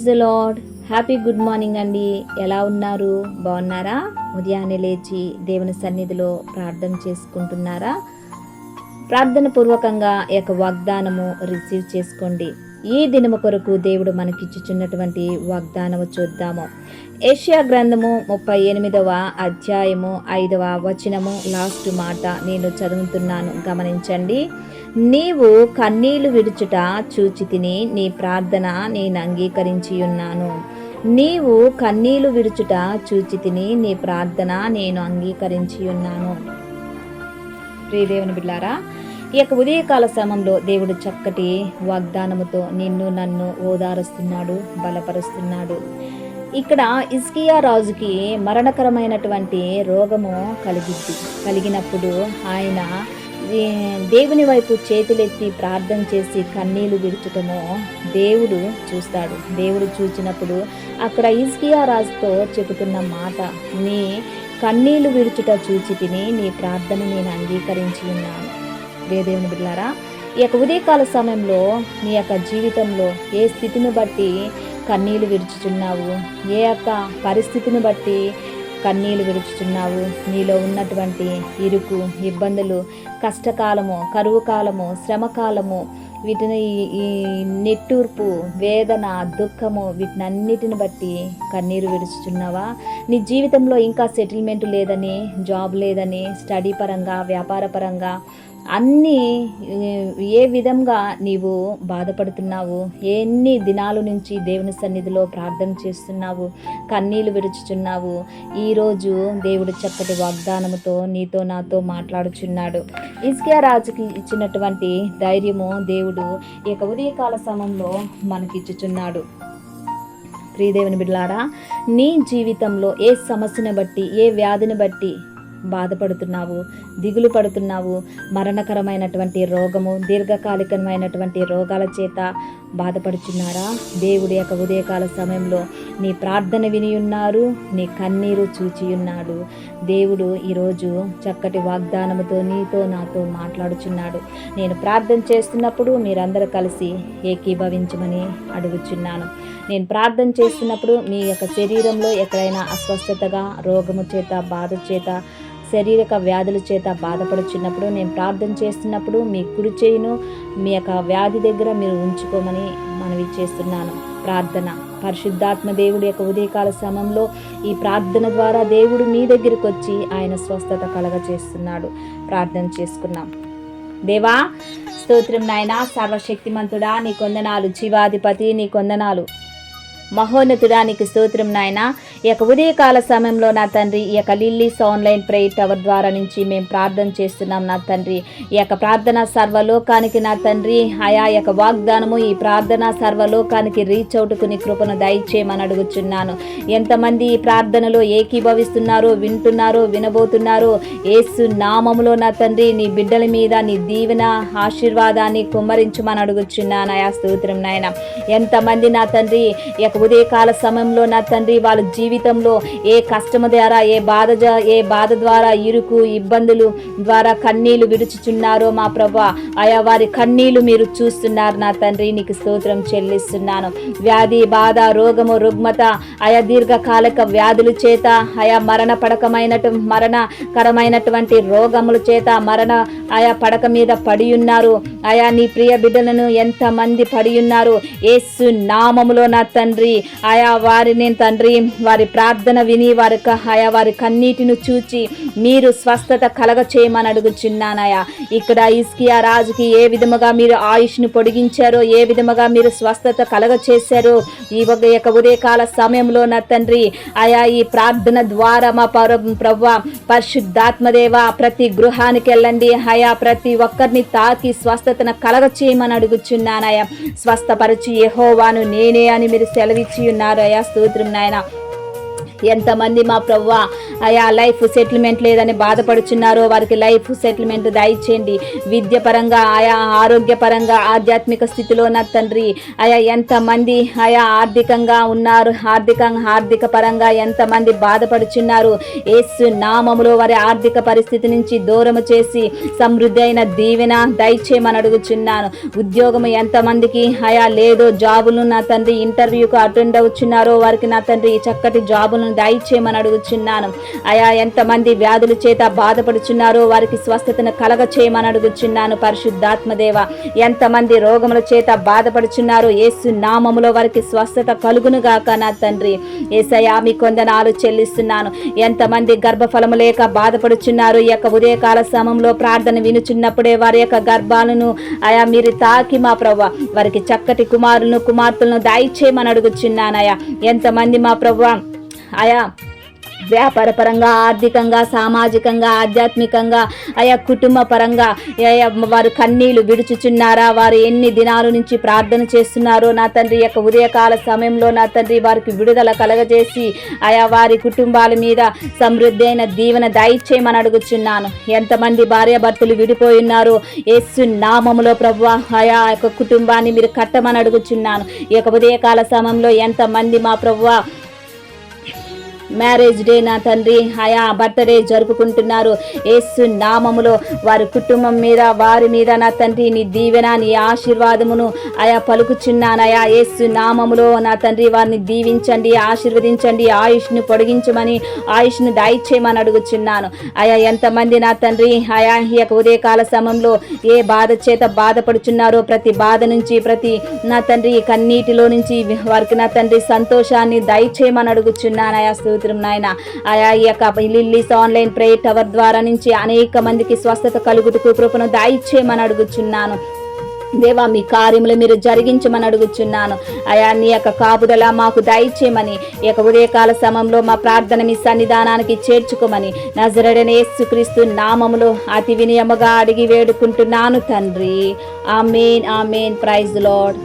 Praise the Lord. Happy good morning అండి. ఎలా ఉన్నారు? బాగున్నారా? ఉదయాన్నే లేచి దేవుని సన్నిధిలో ప్రార్థన చేసుకుంటున్నారా? ప్రార్థన పూర్వకంగా ఈ యొక్క వాగ్దానము రిసీవ్ చేసుకోండి. ఈ దినము కొరకు దేవుడు మనకిచ్చుచున్నటువంటి వాగ్దానము చూద్దాము. యెషయా గ్రంథము 38వ అధ్యాయము 5వ వచనము లాస్ట్ మాట నేను చదువుతున్నాను, గమనించండి. నీవు కన్నీళ్లు విడుచుట చూచి తిని నీ ప్రార్థన నేను అంగీకరించి ఉన్నాను. నీవు కన్నీళ్లు విడుచుట చూచి తిని నీ ప్రార్థన నేను అంగీకరించి ఉన్నాను. ప్రియదేవుని బిడ్డలారా, ఈ యొక్క ఉదయకాల సమయంలో దేవుడు చక్కటి వాగ్దానముతో నిన్ను నన్ను ఓదారుస్తున్నాడు, బలపరుస్తున్నాడు. ఇక్కడ హిజ్కియా రాజుకి మరణకరమైనటువంటి రోగము కలిగినప్పుడు ఆయన దేవుని వైపు చేతులెత్తి ప్రార్థన చేసి కన్నీళ్లు విడుచటము దేవుడు చూస్తాడు. దేవుడు చూచినప్పుడు అక్కడ హిజ్కియా రాజుతో చెబుతున్న మాట, నీ కన్నీళ్లు విడుచుట చూచి తిని నీ ప్రార్థన నేను అంగీకరించి ఉన్నాను. దేవుని బిడ్డలారా, ఈ యొక్క ఉదయకాల సమయంలో నీ యొక్క జీవితంలో ఏ స్థితిని బట్టి కన్నీళ్లు విడుచుచున్నావు, ఏ యొక్క పరిస్థితిని బట్టి కన్నీళ్లు విడుచుచున్నావు, నీలో ఉన్నటువంటి ఇరుకు, ఇబ్బందులు, కష్టకాలము, కరువు కాలము, శ్రమకాలము, వీటిని ఈ నిట్టూర్పు, వేదన, దుఃఖము, వీటినన్నిటిని బట్టి కన్నీరు విడుచుచున్నావా? నీ జీవితంలో ఇంకా సెటిల్మెంట్ లేదని, జాబ్ లేదని, స్టడీ పరంగా, వ్యాపార పరంగా అన్నీ ఏ విధంగా నీవు బాధపడుతున్నావు? ఎన్ని దినాల నుంచి దేవుని సన్నిధిలో ప్రార్థన చేస్తున్నావు, కన్నీళ్లు విడుచుచున్నావు? ఈరోజు దేవుడు చక్కటి వాగ్దానముతో నీతో నాతో మాట్లాడుచున్నాడు. హిజ్కియా రాజుకి ఇచ్చినటువంటి ధైర్యము దేవుడు ఈ యొక్క ఉదయకాల సమయంలో మనకిచ్చుచున్నాడు. ప్రియదేవుని బిడ్డలారా, నీ జీవితంలో ఏ సమస్యను బట్టి, ఏ వ్యాధిని బట్టి బాధపడుతున్నావు, దిగులు పడుతున్నావు, మరణకరమైనటువంటి రోగము, దీర్ఘకాలికమైనటువంటి రోగాల చేత బాధపడుచున్నారా? దేవుడి యొక్క ఉదయకాల సమయంలో నీ ప్రార్థన విని ఉన్నారు, నీ కన్నీరు చూచి ఉన్నాడు. దేవుడు ఈరోజు చక్కటి వాగ్దానముతో నీతో నాతో మాట్లాడుచున్నాడు. నేను ప్రార్థన చేస్తున్నప్పుడు మీరందరూ కలిసి ఏకీభవించమని అడుగుచున్నాను. నేను ప్రార్థన చేస్తున్నప్పుడు మీ యొక్క శరీరంలో ఎక్కడైనా అస్వస్థతగా, రోగము చేత, బాధ చేత, శారీరక వ్యాధుల చేత బాధపడుచున్నప్పుడు, నేను ప్రార్థన చేస్తున్నప్పుడు మీ కుడి చేయును మీ యొక్క వ్యాధి దగ్గర మీరు ఉంచుకోమని మనవి చేస్తున్నాను. ప్రార్థన, పరిశుద్ధాత్మ దేవుడి యొక్క ఉదయకాల సమయంలో ఈ ప్రార్థన ద్వారా దేవుడు మీ దగ్గరికి వచ్చి ఆయన స్వస్థత కలగ చేస్తున్నాడు. ప్రార్థన చేసుకున్నాం. దేవా స్తోత్రం నాయనా, సర్వశక్తిమంతుడా నీ కొందనాలు, జీవాధిపతి నీ కొందనాలు, మహోన్నతుడా నీకు స్తోత్రం నాయన. ఈ యొక్క ఉదయకాల సమయంలో నా తండ్రి, ఈ యొక్క లిల్లీస్ ఆన్లైన్ ప్రేయర్ టవర్ ద్వారా నుంచి మేము ప్రార్థన చేస్తున్నాం నా తండ్రి. ఈ యొక్క ప్రార్థన సర్వలోకానికి నా తండ్రి, ఆయా యొక్క వాగ్దానము ఈ ప్రార్థన సర్వలోకానికి రీచ్ అవుట్కు నీ కృపను దయచేయమని అడుగుచున్నాను. ఎంతమంది ఈ ప్రార్థనలో ఏకీభవిస్తున్నారో, వింటున్నారో, వినబోతున్నారో, యేసు నామములో నా తండ్రి నీ బిడ్డల మీద నీ దీవెన ఆశీర్వాదాన్ని కుమ్మరించమని అడుగుచున్నాను. ఆయా స్తోత్రం నాయన. ఎంతమంది నా తండ్రి ఈ యొక్క ఉదయకాల సమయంలో నా తండ్రి వాళ్ళ జీవితంలో ఏ కష్టము ద్వారా, ఏ బాధ ద్వారా, ఇరుకు, ఇబ్బందులు ద్వారా కన్నీళ్లు విడుచుచున్నారో మా ప్రభువా, ఆయా వారి కన్నీళ్లు మీరు చూస్తున్నారు నా తండ్రి. నీకు స్తోత్రం చెల్లిస్తున్నాను. వ్యాధి, బాధ, రోగము, రుగ్మత, ఆయా దీర్ఘకాలిక వ్యాధుల చేత, ఆయా మరణకరమైనటువంటి రోగముల చేత ఆయా పడక మీద పడి ఉన్నారు. ఆయా నీ ప్రియ బిడ్డలను ఎంతమంది పడి ఉన్నారు, యేసు నామములో నా తండ్రి ఆయా వారిని తండ్రి వారి ప్రార్థన విని వారి కన్నీటిని చూచి మీరు స్వస్థత కలగ చేయమని అడుగుచున్నానయా. ఇక్కడ హిజ్కియా రాజుకి ఏ విధముగా మీరు ఆయుష్ను పొడిగించారో, ఏ విధముగా మీరు స్వస్థత కలగ చేశారో, ఈ యొక్క ఉదయకాల సమయంలో నా తండ్రి ఆయా ఈ ప్రార్థన ద్వారా మా ప్రభువా పరిశుద్ధాత్మదేవ ప్రతి గృహానికి వెళ్ళండి. ఆయా ప్రతి ఒక్కరిని తాకి స్వస్థతను కలగ చేయమని అడుగుచున్నానయా. స్వస్థపరిచి యెహోవాను నేనే అని మీరు సెలవిచ్చి ఉన్నారు. అయా స్తోత్రం నాయన. ఎంతమంది మా ప్రభువా అయా లైఫ్ సెటిల్మెంట్ లేదని బాధపడుచున్నారో వారికి లైఫ్ సెటిల్మెంట్ దయచేయండి. విద్య పరంగా ఆయా ఆరోగ్యపరంగా ఆధ్యాత్మిక స్థితిలో నా తండ్రి అయా ఎంతమంది ఆయా ఆర్థికంగా ఉన్నారు, ఆర్థిక పరంగా ఎంతమంది బాధపడుచున్నారు, యేసు నామములో వారి ఆర్థిక పరిస్థితి నుంచి దూరము చేసి సమృద్ధి అయిన దీవెన దయచేయమని అడుగుచున్నాను. ఉద్యోగం ఎంతమందికి అయా లేదో జాబులు నా తండ్రి ఇంటర్వ్యూకు అటెండ్ అవుచున్నారో వారికి నా తండ్రి చక్కటి జాబులను దయచేయమని అడుగుచున్నాను. అయా ఎంతమంది వ్యాధుల చేత బాధపడుచున్నారో వారికి స్వస్థతను కలగ చేయమని అడుగుచున్నాను. పరిశుద్ధాత్మదేవ ఎంతమంది రోగముల చేత బాధపడుచున్నారో యేసు నామములో వారికి స్వస్థత కలుగును గాక నా తండ్రి. యేసయ్యా మీ కొందనాలు చెల్లిస్తున్నాను. ఎంతమంది గర్భఫలము లేక బాధపడుచున్నారు ఈ యొక్క ఉదయకాల సమయంలో ప్రార్థన వినుచున్నప్పుడే వారి యొక్క గర్భాలను అయా మీరు తాకి మా ప్రభువా వారికి చక్కటి కుమారులను కుమార్తెలను దయచేయమని అడుగుచున్నానయా. ఎంతమంది మా ప్రభువా ఆయా వ్యాపార పరంగా ఆర్థికంగా సామాజికంగా ఆధ్యాత్మికంగా ఆయా కుటుంబ పరంగా వారు కన్నీళ్లు విడుచుచున్నారా, వారు ఎన్ని దినాల నుంచి ప్రార్థన చేస్తున్నారో నా తండ్రి యొక్క ఉదయకాల సమయంలో నా తండ్రి వారికి విడుదల కలగజేసి ఆయా వారి కుటుంబాల మీద సమృద్ధి అయిన దీవెన దయచేయమని అడుగుచున్నాను. ఎంతమంది భార్యాభర్తలు విడిపోయి ఉన్నారో యేసు నామములో ప్రభువా ఆయా యొక్క కుటుంబాన్ని మీరు కట్టమని అడుగుచున్నాను. ఈ యొక్క ఉదయకాల సమయంలో ఎంతమంది మా ప్రభువా మ్యారేజ్ డే నా తండ్రి ఆయా బర్త్డే జరుపుకుంటున్నారు యేసు నామములో వారి కుటుంబం మీద వారి మీద నా తండ్రి నీ దీవెన నీ ఆశీర్వాదమును ఆయా పలుకుచున్నానయా. యేసు నామములో నా తండ్రి వారిని దీవించండి, ఆశీర్వదించండి, ఆయుష్ను పొడిగించమని ఆయుష్ను దయచేయమని అడుగుచున్నాను. ఆయా ఎంతమంది నా తండ్రి ఆయా ఈ యొక్క ఉదయకాల సమయంలో ఏ బాధ చేత బాధపడుచున్నారో ప్రతి బాధ నుంచి ప్రతి నా తండ్రి కన్నీటిలో నుంచి వారికి నా తండ్రి సంతోషాన్ని దయచేయమని అడుగుచున్నానయా. నాయన ఆయా ఈ యొక్క లిల్లీస్ ఆన్లైన్ ప్రేయర్ టవర్ ద్వారా నుంచి అనేక మందికి స్వస్థత కలుగుటకు కృపను దయచేయమని అడుగుచున్నాను. దేవా మీ కార్యములు మీరు జరిగించమని అడుగుచున్నాను. అయా నీ యొక్క కాపుదల మాకు దయచేయమని ఈ యొక్క ఉదయకాల సమయంలో మా ప్రార్థన మీ సన్నిధానానికి చేర్చుకోమని నజరేయుడైన యేసుక్రీస్తు నామములో అతి వినయముగా అడిగి వేడుకుంటున్నాను తండ్రి. Amen amen. Praise the lord.